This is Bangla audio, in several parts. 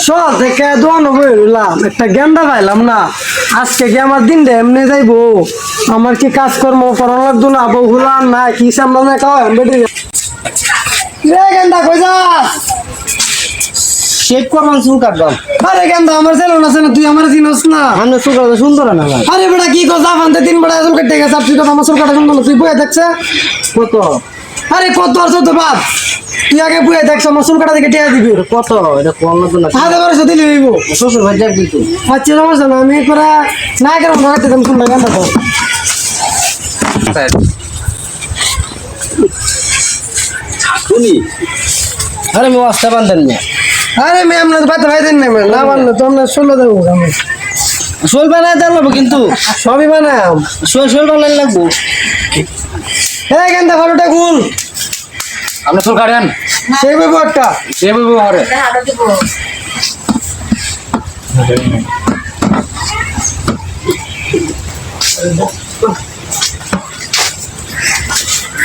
সব থেকে দোয়ানো বইলাম একটা গেন্দা পাইলাম না। আজকে কি আমার দিনটা এমনি যাইবো? আমার কি কাজকর্ম করার লাগতো না? বউ হলাম না কি সামনে খাওয়া বেটে গেন্দা কই যা শেভ করলাম চুল কাটলাম। আরে গেন্দা আমার ছেলে না ছেলে তুই আমার চিনস না? আমার চুল কাটা সুন্দর না ভাই। আরে বেটা কি কথা ফানতে 3 বেটা চুল কেটে গেছে তুই কথা আমার চুল কাটা সুন্দর না তুই বয়ে দেখছে কত? আরে কত আর তো বাপ তুই আগে বয়ে দেখছ আমার চুল কাটা দেখে টিয়া দিবি কত? এটা কোন লাগতো না। হাতে বারোশো দিলে হইব। শ্বশুর ভাই যাক কিন্তু। আচ্ছা সমস্যা না আমি করে না কেন ধরাতে দেন শুনলাম গেন্দা তো আরে আমি ওয়াস্তা বান্ধেন না। আরে মেয়ে আপনার বাদ ভাই দেন না না বানলো তো আমরা 16 দেবো আমি শোল বানায় দেন লাগবো কিন্তু সবই বানাম শোল বানাই লাগবো। এই গেন্দা ফটোটা গুল আপনি চুল কাটেন সেই বইবো একটা সে বলবো ঘরে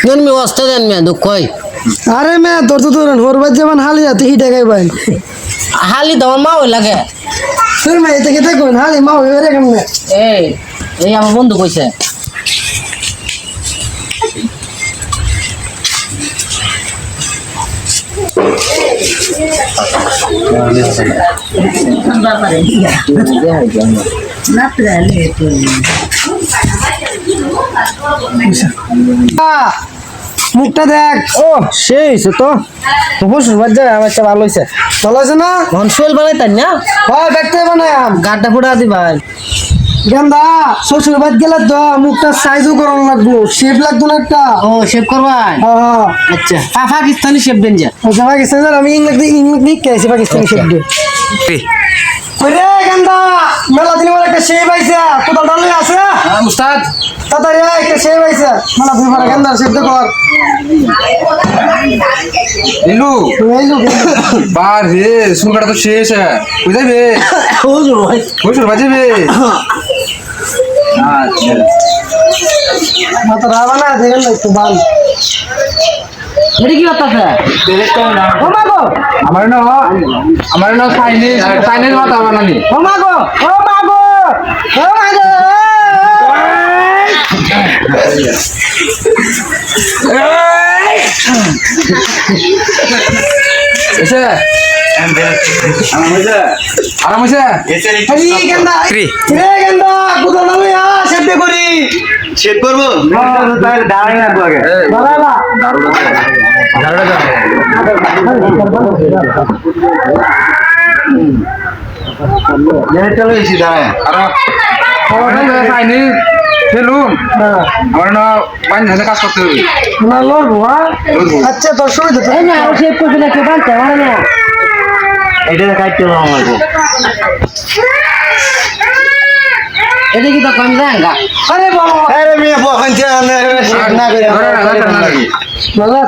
দেন মি ওয়াস্তা দেন মিয়া দুঃখ হয়। আরে মেয়ে তোর তো ধরেন হরবার যেমন হালি আছে হিটে গাই পাই হালি তোমার মা ওই লাগে। তোর মেয়ে থেকে দেখুন হালি মা হয়ে কেমন এই এই আমার বন্ধু কইছে মুখটা দেখ ও সেই হয়েছে তো শ্বশুর বাদ যাবে আমার একটা ভালো হয়েছে। ভালো আছে না? এখন শোল বানাই তাই না হয় দেখতে বানাম গাড্ডা ফুটা দিবাই। গেন্দা শ্বশুর বাদ গেলে তো মুখটা সাইজও করানো লাগবো শেপ লাগতো না একটা। ও শেভ করবাই হ্যাঁ আচ্ছা পাকিস্তানি শেভ দেন যা। আচ্ছা পাকিস্তান আমি ইংলিশ খেয়েছি পাকিস্তানি শেপ দিয়ে ওরে গেন্দা মেলা দিন একটা শেপ আইছে কোথাও ডালে আছে উস্তাদ তাড়াতাড়ি একটা শেপ আইছে মেলা দিন পরে গেন্দা শেপ দে কর নীলু এই লোক বার রে চুল কাটা তো শেষ কই যাবে হুজুর ভাই কইসুর বাজেবে আচ্ছা মাথা রাবা না দেখেন না একটু বাল এটা কি কথা আছে ও মা গো আমার না চাইনিজ মাথা বানানি ও মা গো ও মা গো ও মা গো এসে আরাম হয়েছে এই গেন্দা রে গেন্দা কোথাও ডালে শেপ দে করি শেভ করবো দাঁড়াই না আগে বালা চলো এসি দাঁড়ায় চাইনিজ ফেলুন আমার না বাইন ধানে কাজ করতে হবে না লড়বো হ্যাঁ আচ্ছা তোর সুবিধা তো এই না আর শেভ করবি না কেউ জানতে পারে না। এটা কাটতে হবে আমাকে এটা কি তো কম যায় আরে বাবা আরে মেয়ে বখান না করে না বাবা